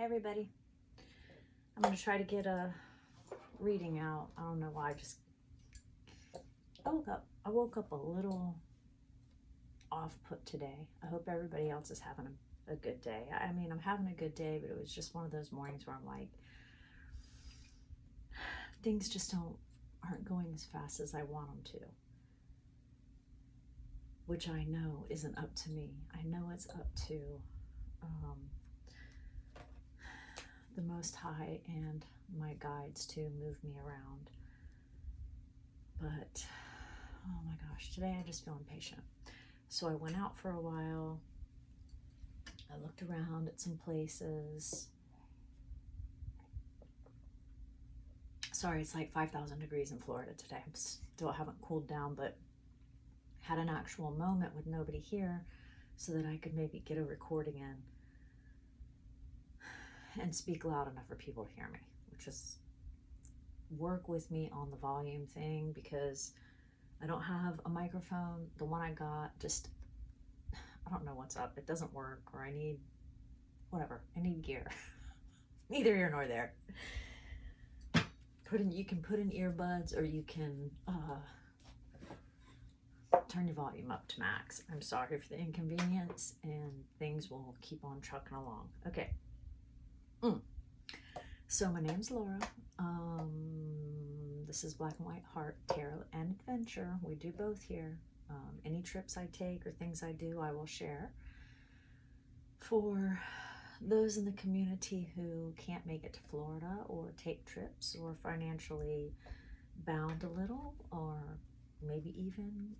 Hey everybody. I'm going to try to get a reading out. I don't know why, I woke up a little off put today. I hope everybody else is having a good day. I mean, I'm having a good day, but it was just one of those mornings where I'm like, things just aren't going as fast as I want them to. Which I know isn't up to me. I know it's up to the Most High and my guides to move me around. But, oh my gosh, today I just feel impatient. So I went out for a while. I looked around at some places. Sorry, it's like 5,000 degrees in Florida today. Still haven't cooled down, but had an actual moment with nobody here so that I could maybe get a recording in and speak loud enough for people to hear me, which is work with me on the volume thing because I don't have a microphone. The one I got I don't know what's up. It doesn't work, or I need gear. Neither here nor there. You can put in earbuds, or you can turn your volume up to max. I'm sorry for the inconvenience, and things will keep on trucking along. Okay. So my name's Laura. This is Black and White Heart Tarot and Adventure. We do both here. Any trips I take or things I do, I will share. For those in the community who can't make it to Florida or take trips or financially bound a little, or maybe even,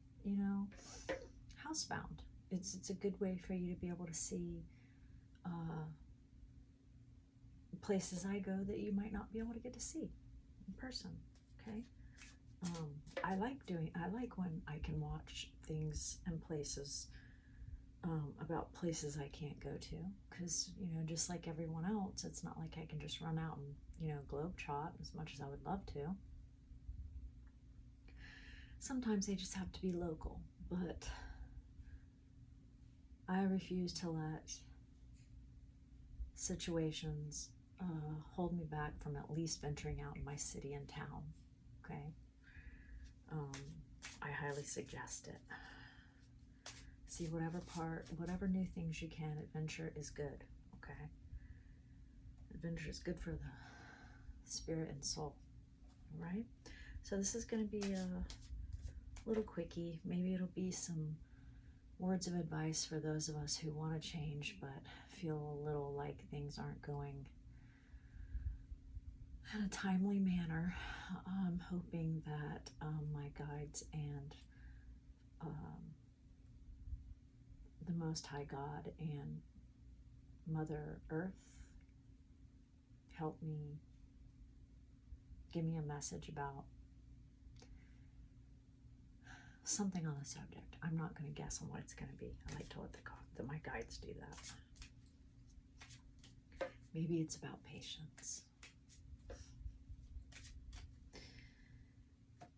housebound. It's a good way for you to be able to see places I go that you might not be able to get to see in person. Okay. I like when I can watch things and places about places I can't go to, because just like everyone else, it's not like I can just run out and globetrot as much as I would love to. Sometimes they just have to be local, but I refuse to let situations hold me back from at least venturing out in my city and town. Okay. I highly suggest it. See whatever new things you can. Adventure is good. Okay. Adventure is good for the spirit and soul. All right. So this is going to be a little quickie. Maybe it'll be some words of advice for those of us who want to change but feel a little like things aren't going in a timely manner. I'm hoping that my guides and the Most High God and Mother Earth help me, give me a message about something on the subject. I'm not going to guess on what it's going to be. I like to let my guides do that. Maybe it's about patience.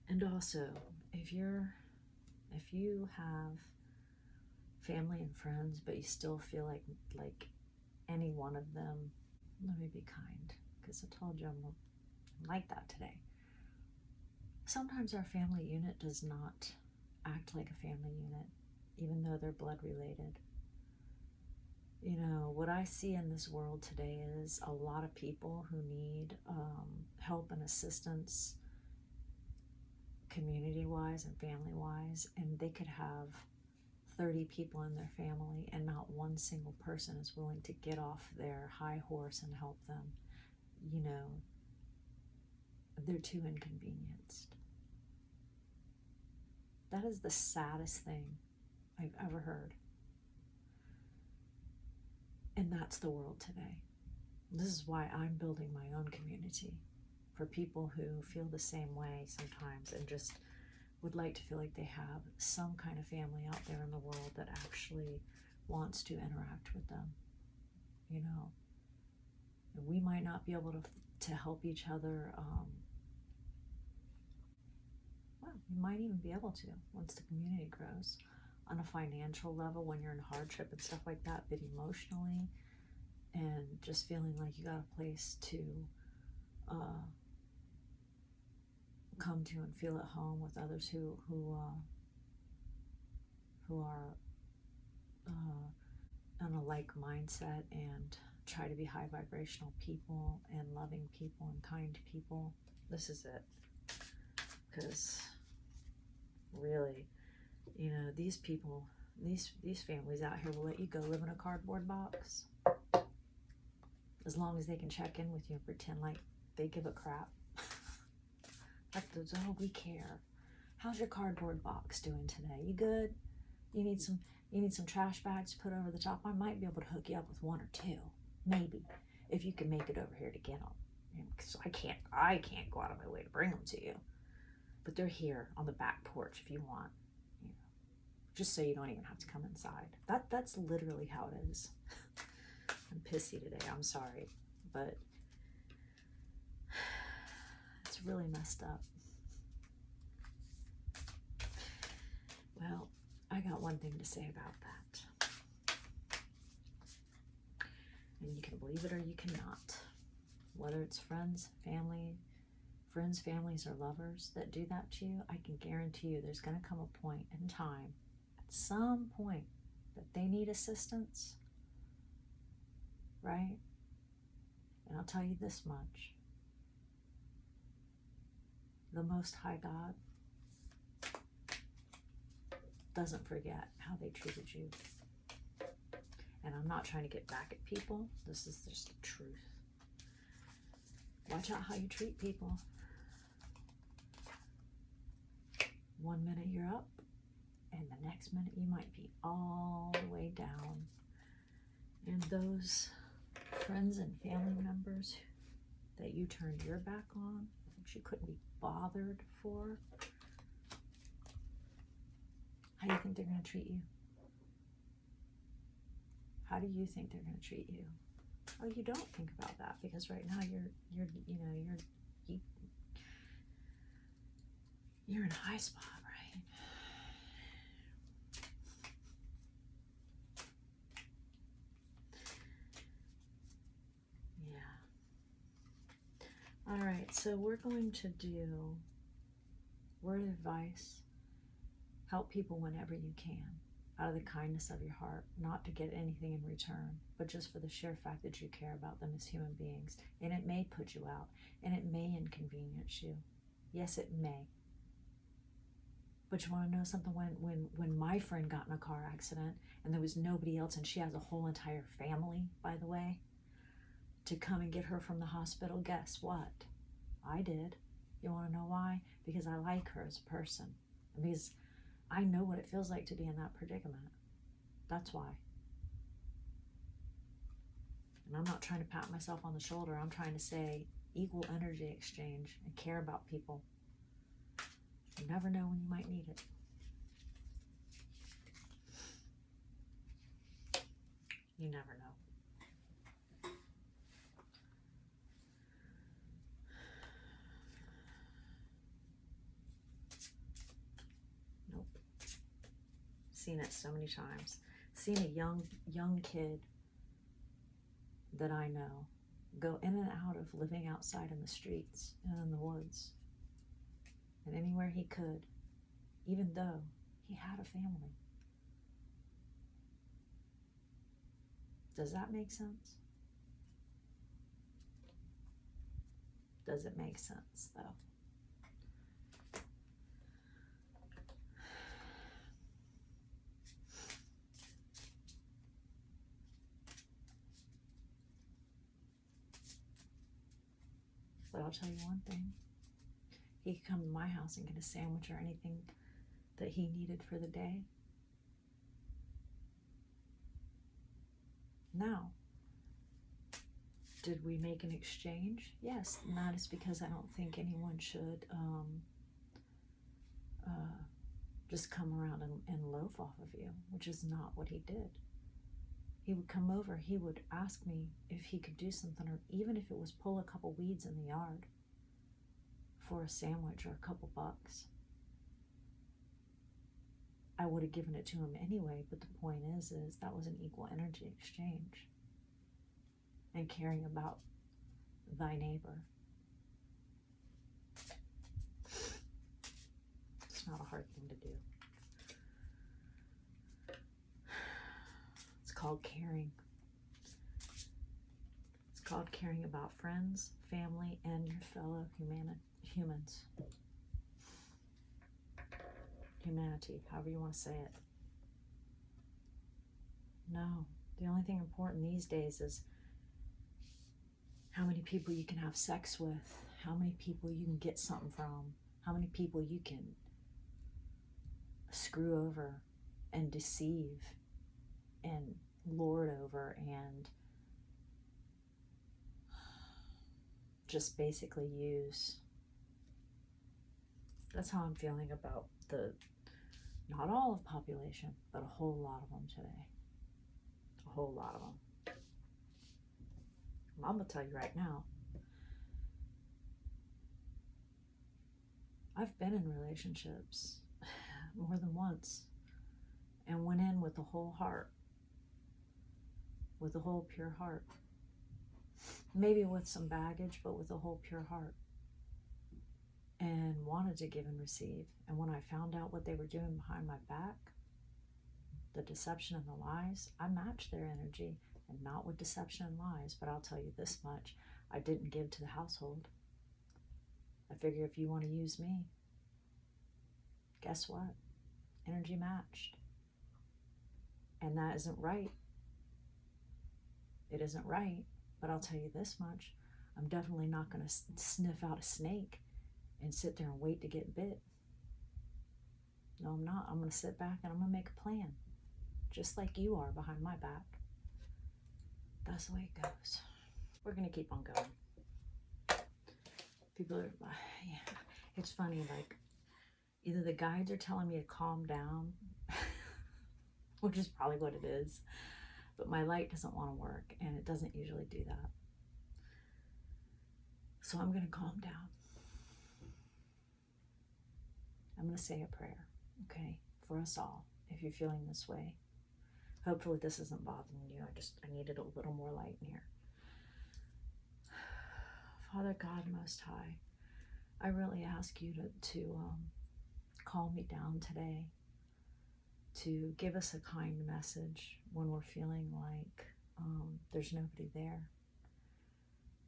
And also, if you have family and friends, but you still feel like any one of them, let me be kind, because I told you I'm like that today. Sometimes our family unit does not act like a family unit, even though they're blood related. What I see in this world today is a lot of people who need help and assistance community-wise and family-wise, and they could have 30 people in their family and not one single person is willing to get off their high horse and help them. They're too inconvenienced. That is the saddest thing I've ever heard. And that's the world today. This is why I'm building my own community for people who feel the same way sometimes and just would like to feel like they have some kind of family out there in the world that actually wants to interact with them. We might not be able to help each other. We might even be able to once the community grows on a financial level when you're in hardship and stuff like that, but emotionally and just feeling like you got a place to come to and feel at home with others who are on a like mindset and try to be high vibrational people and loving people and kind people. This is it. Because really, you know, these people, these families out here will let you go live in a cardboard box as long as they can check in with you and pretend like they give a crap. Like, oh, we care. How's your cardboard box doing today? You good? You need some trash bags to put over the top. I might be able to hook you up with one or two, maybe, if you can make it over here to get them. Because I can't go out of my way to bring them to you. But they're here on the back porch if you want. You know, just so you don't even have to come inside. That's literally how it is. I'm pissy today. I'm sorry, but it's really messed up. Well, I got one thing to say about that. And you can believe it or you cannot. Whether it's friends, families, or lovers that do that to you, I can guarantee you there's going to come a point in time, at some point, that they need assistance, right? And I'll tell you this much. The Most High God doesn't forget how they treated you. And I'm not trying to get back at people. This is just the truth. Watch out how you treat people. One minute you're up, and the next minute you might be all the way down. And those friends and family members that you turned your back on, that you couldn't be bothered for, how do you think they're going to treat you? How do you think they're going to treat you? Oh, you don't think about that because right now you're in a high spot, right? Yeah. All right, so we're going to do word of advice. Help people whenever you can, out of the kindness of your heart, not to get anything in return, but just for the sheer fact that you care about them as human beings. And it may put you out, and it may inconvenience you. Yes, it may. But you want to know something? When my friend got in a car accident and there was nobody else, and she has a whole entire family, by the way, to come and get her from the hospital, guess what? I did. You want to know why? Because I like her as a person. Because I know what it feels like to be in that predicament. That's why. And I'm not trying to pat myself on the shoulder. I'm trying to say equal energy exchange and care about people. You never know when you might need it. You never know. Nope. Seen it so many times. Seen a young kid that I know go in and out of living outside in the streets and in the woods and anywhere he could, even though he had a family. Does that make sense? Does it make sense, though? But I'll tell you one thing. He could come to my house and get a sandwich or anything that he needed for the day. Now, did we make an exchange? Yes, and that is because I don't think anyone should just come around and loaf off of you, which is not what he did. He would come over, he would ask me if he could do something, or even if it was pull a couple weeds in the yard for a sandwich or a couple bucks. I would have given it to him anyway, but the point is that was an equal energy exchange. and caring about thy neighbor. It's not a hard thing to do. It's called caring. It's called caring about friends, family, and your fellow humans. Humanity, however you want to say it. No, the only thing important these days is how many people you can have sex with, how many people you can get something from, how many people you can screw over and deceive and lord over and just basically use. That's how I'm feeling about not all of population, but a whole lot of them today. A whole lot of them. I'm gonna tell you right now, I've been in relationships more than once and went in with the whole heart, with the whole pure heart. Maybe with some baggage, but with a whole pure heart. And wanted to give and receive. And when I found out what they were doing behind my back, the deception and the lies, I matched their energy, and not with deception and lies. But I'll tell you this much, I didn't give to the household. I figure if you want to use me, guess what? Energy matched. And that isn't right. It isn't right. But I'll tell you this much, I'm definitely not going to sniff out a snake and sit there and wait to get bit. No, I'm not. I'm going to sit back and I'm going to make a plan. Just like you are behind my back. That's the way it goes. We're going to keep on going. People are, yeah, it's funny, like, either the guides are telling me to calm down, which is probably what it is, but my light doesn't want to work, and it doesn't usually do that. So I'm going to calm down. I'm going to say a prayer, okay, for us all, if you're feeling this way. Hopefully this isn't bothering you. I needed a little more light in here. Father God Most High, I really ask you to calm me down today, to give us a kind message when we're feeling like there's nobody there.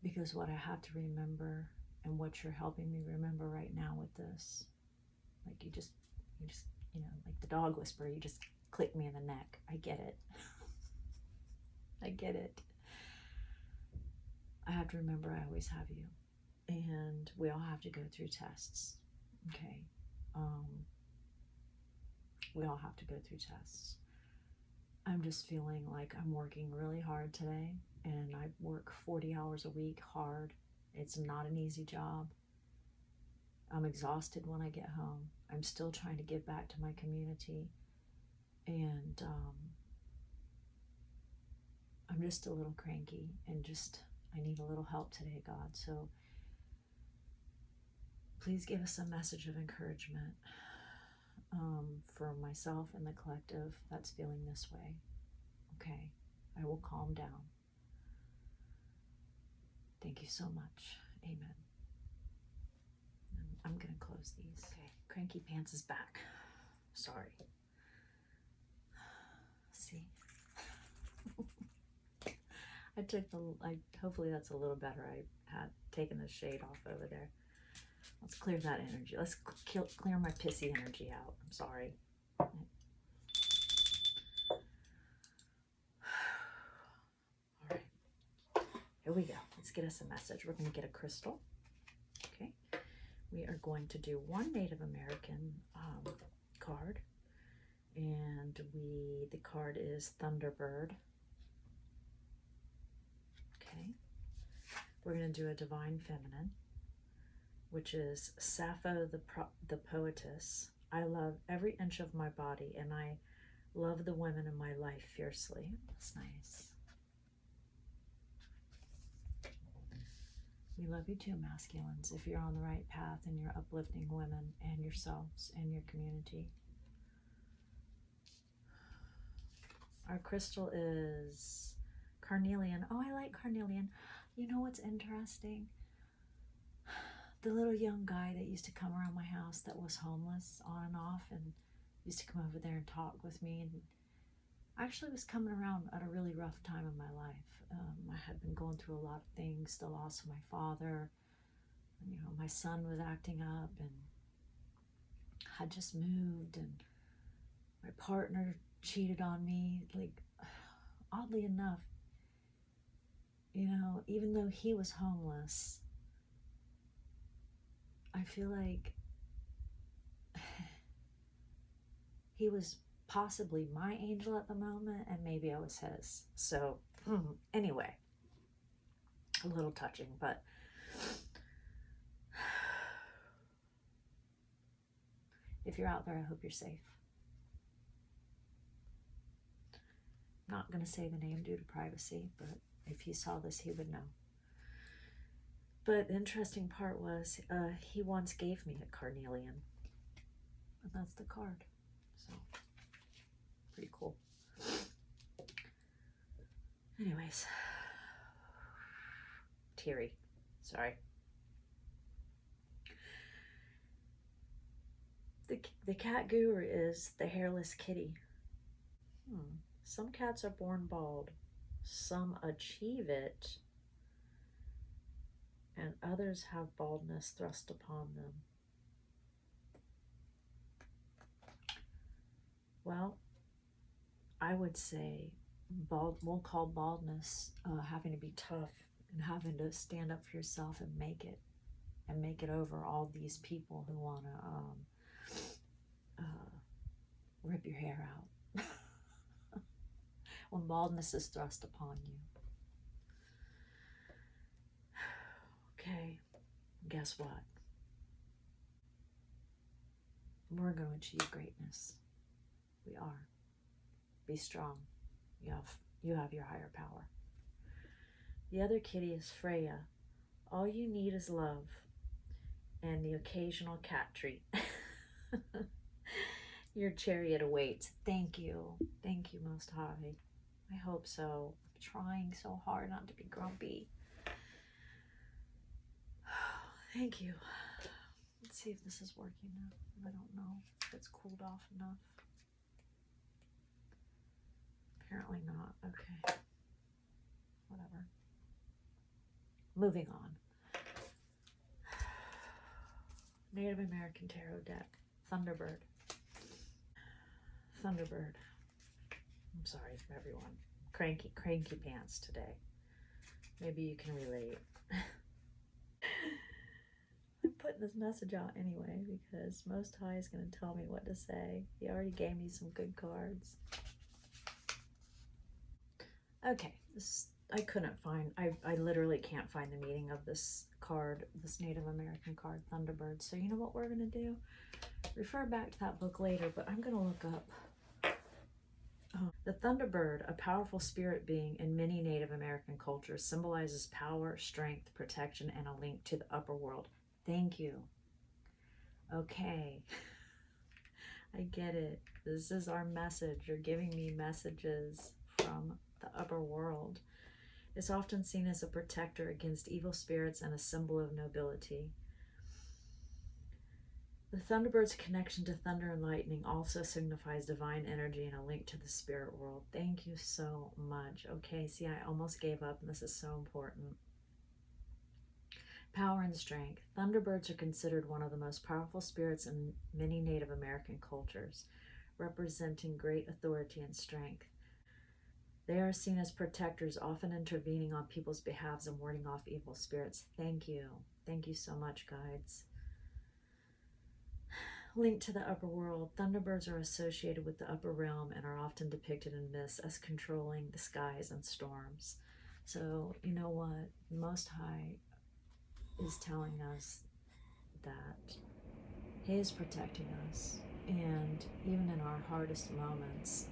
Because what I have to remember, and what you're helping me remember right now with this, like you just, like the dog whisperer, you just click me in the neck. I get it. I get it. I have to remember I always have you. And we all have to go through tests. Okay. We all have to go through tests. I'm just feeling like I'm working really hard today, and I work 40 hours a week hard. It's not an easy job. I'm exhausted when I get home. I'm still trying to give back to my community, and I'm just a little cranky, and I need a little help today, God. So please give us a message of encouragement for myself and the collective that's feeling this way. Okay, I will calm down. Thank you so much. Amen. I'm going to close these. Okay, Cranky Pants is back. Sorry. See? Hopefully that's a little better. I had taken the shade off over there. Let's clear that energy. Let's clear my pissy energy out. I'm sorry. All right. Here we go. Let's get us a message. We're going to get a crystal. Okay. We are going to do one Native American card. And the card is Thunderbird. Okay. We're going to do a Divine Feminine, which is Sappho the Poetess. I love every inch of my body, and I love the women in my life fiercely. That's nice. We love you too, masculines, if you're on the right path and you're uplifting women and yourselves and your community. Our crystal is Carnelian. Oh, I like carnelian. You know what's interesting? The little young guy that used to come around my house that was homeless on and off and used to come over there and talk with me, and actually was coming around at a really rough time in my life. I had been going through a lot of things, the loss of my father, and, you know, my son was acting up and had just moved, and my partner cheated on me. Like, oddly enough, you know, even though he was homeless, I feel like he was possibly my angel at the moment, and maybe I was his. So, anyway, a little touching, but if you're out there, I hope you're safe. Not going to say the name due to privacy, but if he saw this, he would know. But the interesting part was he once gave me a carnelian, and that's the card. So, pretty cool. Anyways, teary. Sorry. The cat guru is the hairless kitty. Some cats are born bald. Some achieve it, and others have baldness thrust upon them. Well, I would say we'll call baldness having to be tough and having to stand up for yourself and make it over all these people who want to rip your hair out when baldness is thrust upon you. Okay, guess what? We're going to achieve greatness. We are. Be strong. You have your higher power. The other kitty is Freya. All you need is love and the occasional cat treat. Your chariot awaits. Thank you. Thank you, Most High. I hope so. I'm trying so hard not to be grumpy. Thank you. Let's see if this is working now. I don't know if it's cooled off enough. Apparently not. Okay. Whatever. Moving on. Native American Tarot deck. Thunderbird. Thunderbird. I'm sorry for everyone. Cranky pants today. Maybe you can relate. I'm putting this message out anyway because Most High is going to tell me what to say. He already gave me some good cards. Okay, I couldn't find, I literally can't find the meaning of this card, this Native American card, Thunderbird. So you know what we're going to do? Refer back to that book later, but I'm going to look up. The Thunderbird, a powerful spirit being in many Native American cultures, symbolizes power, strength, protection, and a link to the upper world. Thank you. Okay. I get it. This is our message. You're giving me messages from the upper world. It's often seen as a protector against evil spirits and a symbol of nobility. The Thunderbird's connection to thunder and lightning also signifies divine energy and a link to the spirit world. Thank you so much. Okay, see, I almost gave up, and this is so important. Power and strength. Thunderbirds are considered one of the most powerful spirits in many Native American cultures, representing great authority and strength. They are seen as protectors, often intervening on people's behalves and warding off evil spirits. Thank you. Thank you so much, guides. Linked to the upper world, Thunderbirds are associated with the upper realm and are often depicted in myths as controlling the skies and storms. So, you know what? Most High is telling us that He is protecting us. And even in our hardest moments,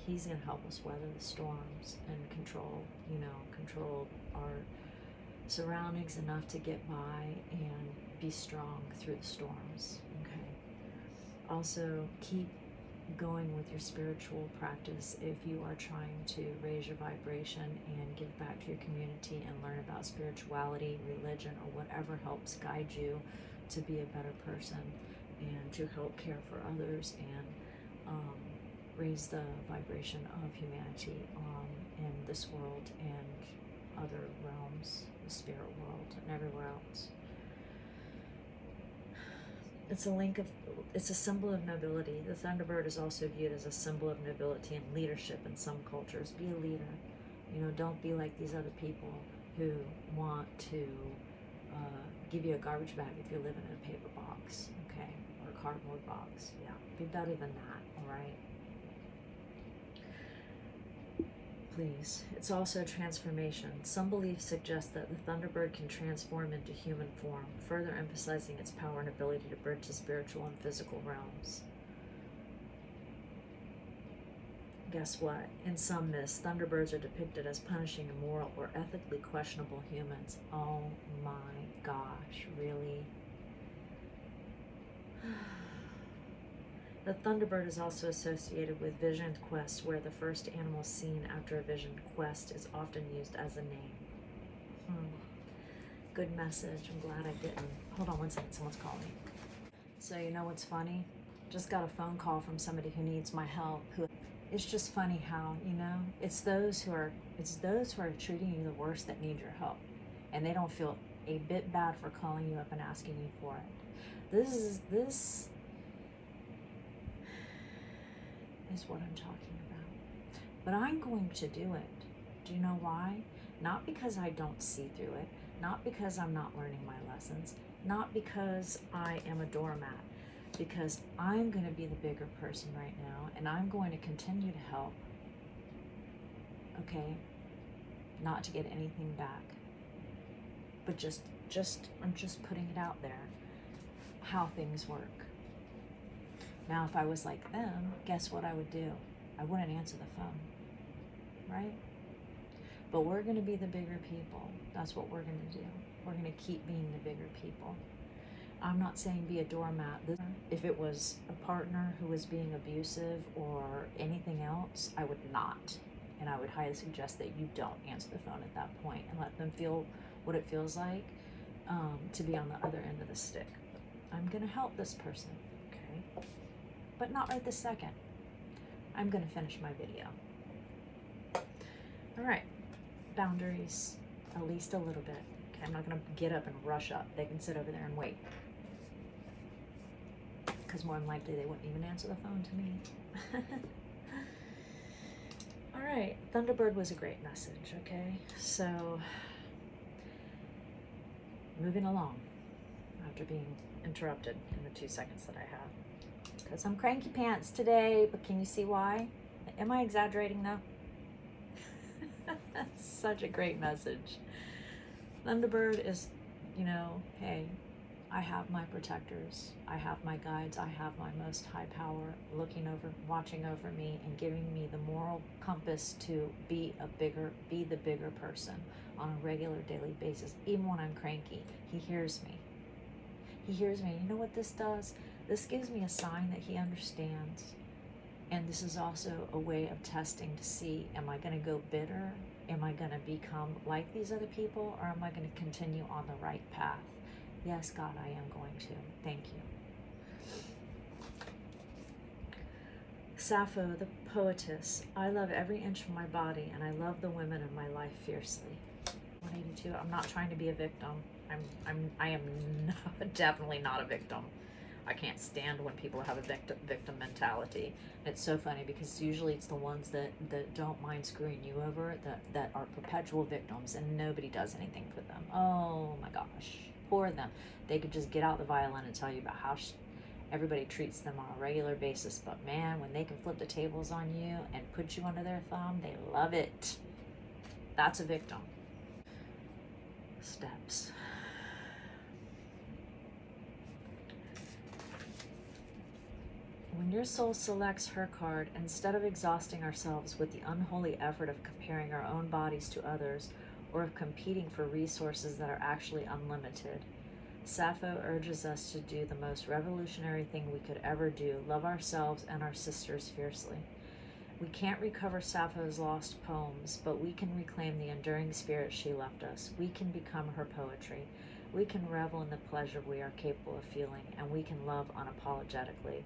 He's going to help us weather the storms and control our surroundings enough to get by and be strong through the storms. Okay. Also, keep going with your spiritual practice if you are trying to raise your vibration and give back to your community and learn about spirituality, religion, or whatever helps guide you to be a better person and to help care for others and raise the vibration of humanity in this world and other realms, the spirit world and everywhere else. It's a symbol of nobility. The Thunderbird is also viewed as a symbol of nobility and leadership in some cultures. Be a leader. Don't be like these other people who want to give you a garbage bag if you're living in a paper box, okay, or a cardboard box. Yeah, be better than that, all right? Please. It's also transformation. Some beliefs suggest that the Thunderbird can transform into human form, further emphasizing its power and ability to bridge the spiritual and physical realms. Guess what? In some myths, Thunderbirds are depicted as punishing immoral or ethically questionable humans. Oh my gosh, really? The Thunderbird is also associated with visioned quests, where the first animal seen after a visioned quest is often used as a name. Good message. I'm glad I didn't. Hold on one second. Someone's calling me. So you know what's funny? Just got a phone call from somebody who needs my help. It's just funny how, it's those who are treating you the worst that need your help, and they don't feel a bit bad for calling you up and asking you for it. This is what I'm talking about. But I'm going to do it. Do you know why? Not because I don't see through it, not because I'm not learning my lessons, not because I am a doormat, because I'm going to be the bigger person right now, and I'm going to continue to help, okay? Not to get anything back, but I'm just putting it out there, how things work. Now, if I was like them, guess what I would do? I wouldn't answer the phone, right? But we're going to be the bigger people. That's what we're going to do. We're going to keep being the bigger people. I'm not saying be a doormat. If it was a partner who was being abusive or anything else, I would not. And I would highly suggest that you don't answer the phone at that point and let them feel what it feels like to be on the other end of the stick. I'm going to help this person, okay? But not right this second. I'm going to finish my video. All right, boundaries, at least a little bit. Okay, I'm not going to get up and rush up. They can sit over there and wait, because more than likely they wouldn't even answer the phone to me. All right, Thunderbird was a great message, okay? So, moving along after being interrupted in the 2 seconds that I have. Because I'm cranky pants today, but can you see why? Am I exaggerating though? Such a great message. Thunderbird is, hey, I have my protectors, I have my guides, I have my most high power watching over me and giving me the moral compass to be the bigger person on a regular daily basis. Even when I'm cranky, he hears me. He hears me. You know what this does? This gives me a sign that he understands. And this is also a way of testing to see, am I going to go bitter? Am I going to become like these other people? Or am I going to continue on the right path? Yes, God, I am going to. Thank you. Sappho, the poetess. I love every inch of my body, and I love the women in my life fiercely. 182. I'm not trying to be a victim. I am definitely not a victim. I can't stand when people have a victim mentality. It's so funny because usually it's the ones that don't mind screwing you over that are perpetual victims, and nobody does anything for them. Oh my gosh, poor them. They could just get out the violin and tell you about how everybody treats them on a regular basis, but man, when they can flip the tables on you and put you under their thumb, they love it. That's a victim. Steps. When your soul selects her card, instead of exhausting ourselves with the unholy effort of comparing our own bodies to others or of competing for resources that are actually unlimited, Sappho urges us to do the most revolutionary thing we could ever do, love ourselves and our sisters fiercely. We can't recover Sappho's lost poems, but we can reclaim the enduring spirit she left us. We can become her poetry. We can revel in the pleasure we are capable of feeling, and we can love unapologetically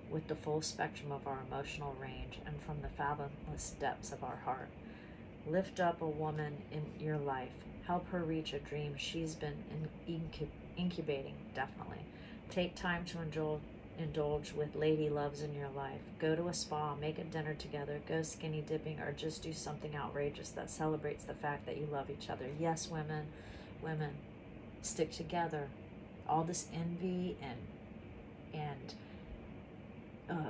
with the full spectrum of our emotional range and from the fathomless depths of our heart. Lift up a woman in your life. Help her reach a dream she's been incubating, definitely. Take time to indulge with lady loves in your life. Go to a spa, make a dinner together, go skinny dipping, or just do something outrageous that celebrates the fact that you love each other. Yes, women, stick together. All this envy and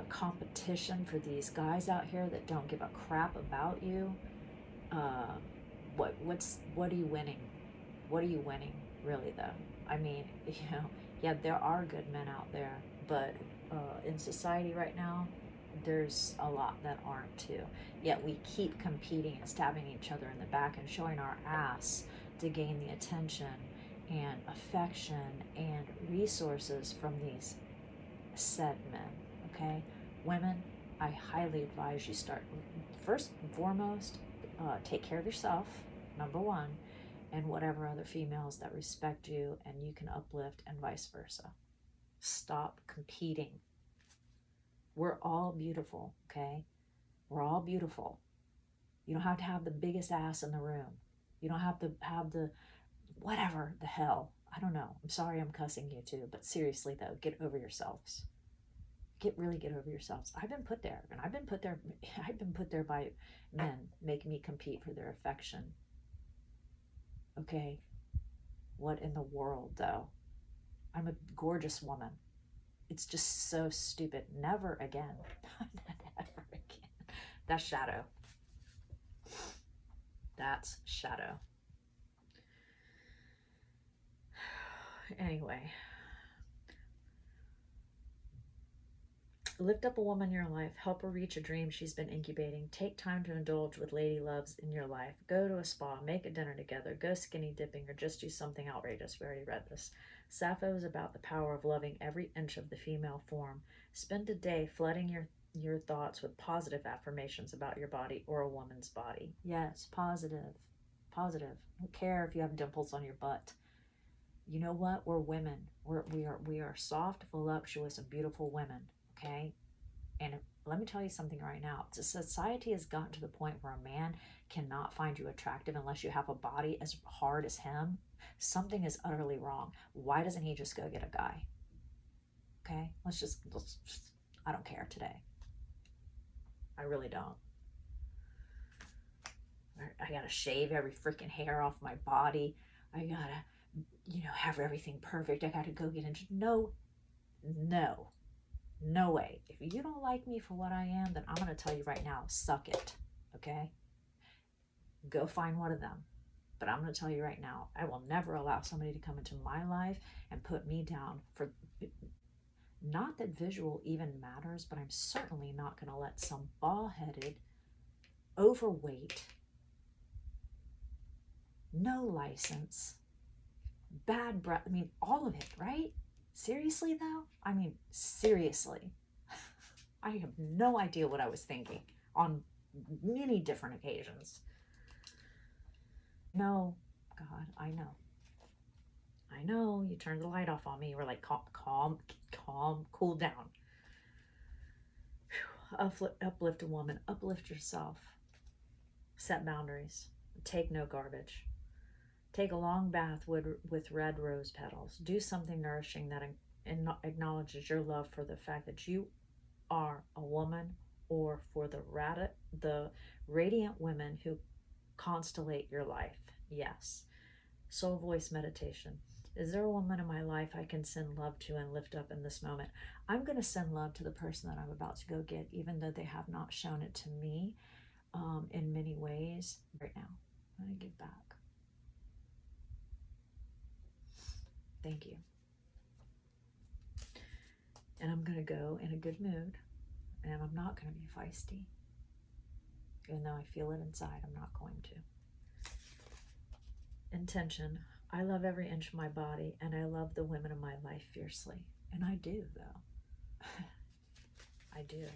competition for these guys out here that don't give a crap about you. What are you winning? What are you winning, really, though? I mean, yeah, there are good men out there, but in society right now, there's a lot that aren't too. Yet we keep competing and stabbing each other in the back and showing our ass to gain the attention and affection and resources from these said men, okay? Women, I highly advise you start, first and foremost, take care of yourself, number one, and whatever other females that respect you and you can uplift, and vice versa. Stop competing. We're all beautiful, okay? We're all beautiful. You don't have to have the biggest ass in the room. You don't have to have the whatever the hell. I don't know. I'm sorry I'm cussing you too, but seriously though, get over yourselves. Really get over yourselves. I've been put there, and I've been put there by men making me compete for their affection. Okay, what in the world though? I'm a gorgeous woman. It's just so stupid. Never again. Never again. That's shadow. That's shadow. Anyway. Lift up a woman in your life. Help her reach a dream she's been incubating. Take time to indulge with lady loves in your life. Go to a spa, make a dinner together, go skinny dipping, or just do something outrageous. We already read this. Sappho is about the power of loving every inch of the female form. Spend a day flooding your thoughts with positive affirmations about your body or a woman's body. Yes, positive. Positive. I don't care if you have dimples on your butt. You know what? We're women. We are soft, voluptuous, and beautiful women. Okay, and let me tell you something right now. Society has gotten to the point where a man cannot find you attractive unless you have a body as hard as him. Something is utterly wrong. Why doesn't he just go get a guy? Okay, let's just I don't care today. I really don't. I gotta shave every freaking hair off my body. I gotta, have everything perfect. I gotta go get into no. No way. If you don't like me for what I am, then I'm going to tell you right now, suck it. Okay? Go find one of them. But I'm going to tell you right now, I will never allow somebody to come into my life and put me down for, not that visual even matters, but I'm certainly not going to let some bald-headed, overweight, no license, bad breath, I mean, all of it, right? Seriously, though? I mean, seriously. I have no idea what I was thinking on many different occasions. No, God, I know. I know, you turned the light off on me. You were like, calm, cool down. Uplift a woman, uplift yourself. Set boundaries. Take no garbage. Take a long bath with red rose petals. Do something nourishing that acknowledges your love for the fact that you are a woman, or for the radiant women who constellate your life. Yes. Soul voice meditation. Is there a woman in my life I can send love to and lift up in this moment? I'm going to send love to the person that I'm about to go get, even though they have not shown it to me in many ways right now. I'm going to give back. Thank you. And I'm going to go in a good mood, and I'm not going to be feisty. Even though I feel it inside, I'm not going to. Intention. I love every inch of my body, and I love the women in my life fiercely. And I do, though. I do.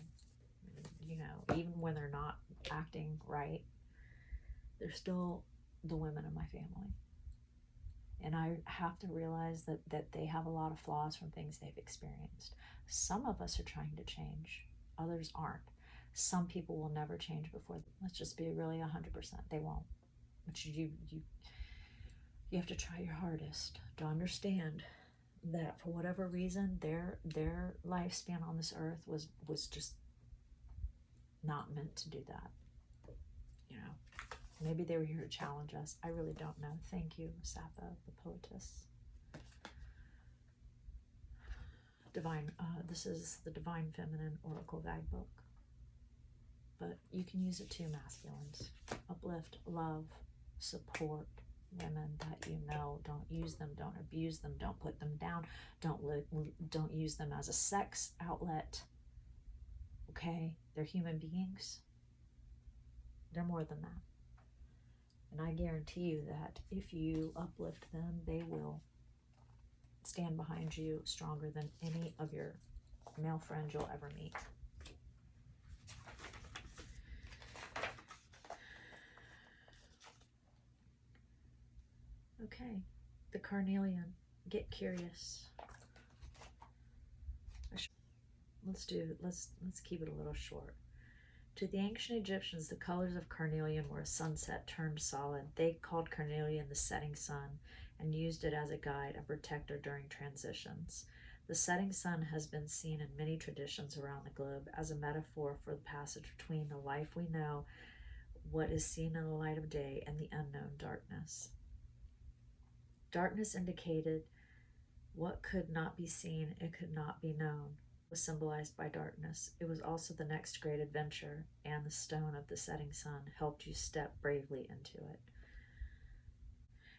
You know, even when they're not acting right, they're still the women in my family. And I have to realize that they have a lot of flaws from things they've experienced. Some of us are trying to change, others aren't. Some people will never change before. Let's just be really 100%. They won't. But you have to try your hardest to understand that for whatever reason, their lifespan on this earth was just not meant to do that. You know, maybe they were here to challenge us. I really don't know. Thank you, Sappho, the poetess. Divine. This is the Divine Feminine Oracle Guidebook. But you can use it too, masculines. Uplift, love, support women that you know. Don't use them. Don't abuse them. Don't put them down. Don't use them as a sex outlet. Okay? They're human beings. They're more than that. And I guarantee you that if you uplift them, they will stand behind you stronger than any of your male friends you'll ever meet. Okay, the carnelian. Get curious. Let's keep it a little short. To the ancient Egyptians, the colors of carnelian were a sunset turned solid. They called carnelian the setting sun and used it as a guide and protector during transitions. The setting sun has been seen in many traditions around the globe as a metaphor for the passage between the life we know, what is seen in the light of day, and the unknown darkness. Darkness indicated what could not be seen, it could not be known. Was symbolized by darkness. It was also the next great adventure, and the stone of the setting sun helped you step bravely into it.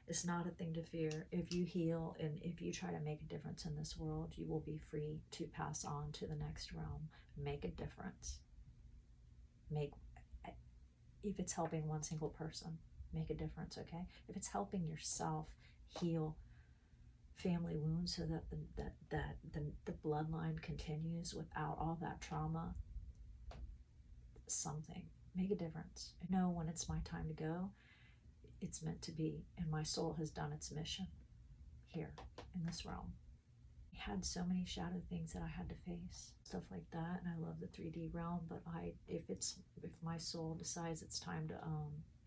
It's not a thing to fear. If you heal and if you try to make a difference in this world, you will be free to pass on to the next realm. Make a difference. If it's helping one single person, make a difference, okay? If it's helping yourself heal family wounds so that the bloodline continues without all that trauma, something. Make a difference. I know when it's my time to go, it's meant to be, and my soul has done its mission here in this realm. I had so many shadow things that I had to face, stuff like that, and I love the 3D realm, but if my soul decides it's time to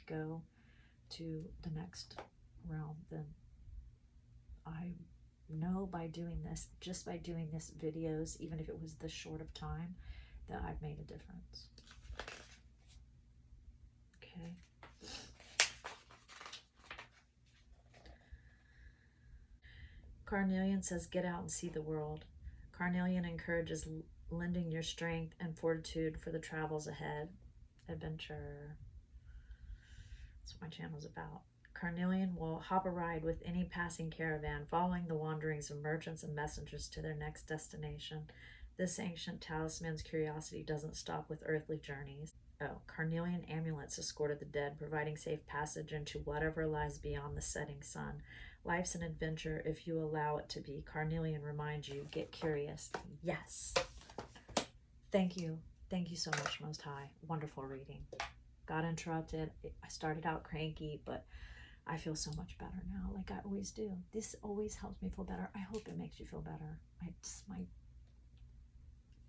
go to the next realm, then I know just by doing this videos, even if it was this short of time, that I've made a difference. Okay. Carnelian says, get out and see the world. Carnelian encourages lending your strength and fortitude for the travels ahead. Adventure. That's what my channel's about. Carnelian will hop a ride with any passing caravan, following the wanderings of merchants and messengers to their next destination. This ancient talisman's curiosity doesn't stop with earthly journeys. Oh, carnelian amulets escorted the dead, providing safe passage into whatever lies beyond the setting sun. Life's an adventure if you allow it to be. Carnelian reminds you, get curious. Yes. Thank you. Thank you so much, Most High. Wonderful reading. Got interrupted. I started out cranky, but I feel so much better now, like I always do. This always helps me feel better. I hope it makes you feel better.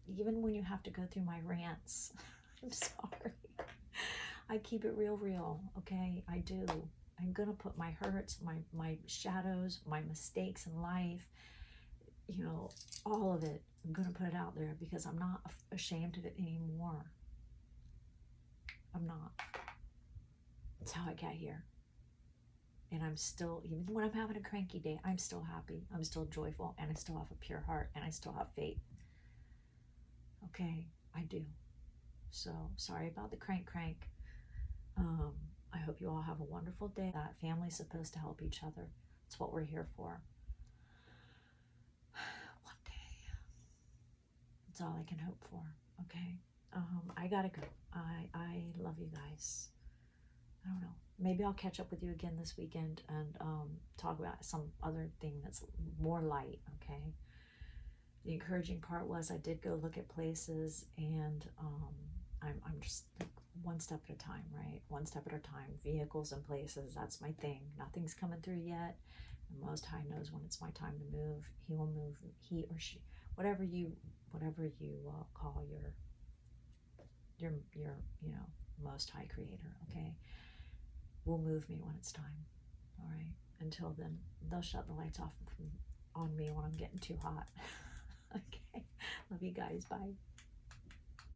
Even when you have to go through my rants, I'm sorry. I keep it real, okay? I do. I'm gonna put my hurts, my shadows, my mistakes in life, you know, all of it. I'm gonna put it out there because I'm not ashamed of it anymore. I'm not. That's how I got here. And I'm still, even when I'm having a cranky day, I'm still happy. I'm still joyful, and I still have a pure heart, and I still have faith. Okay, I do. So sorry about the crank. I hope you all have a wonderful day. That family's supposed to help each other. It's what we're here for. One day. That's all I can hope for. Okay. I gotta go. I love you guys. I don't know. Maybe I'll catch up with you again this weekend and talk about some other thing that's more light, okay? The encouraging part was I did go look at places, and I'm just like one step at a time, right? One step at a time. Vehicles and places, that's my thing. Nothing's coming through yet. The Most High knows when it's my time to move. He will move. He or she, whatever you call your Most High Creator. Okay, will move me when it's time. All right. Until then, they'll shut the lights off on me when I'm getting too hot. Okay. Love you guys. Bye.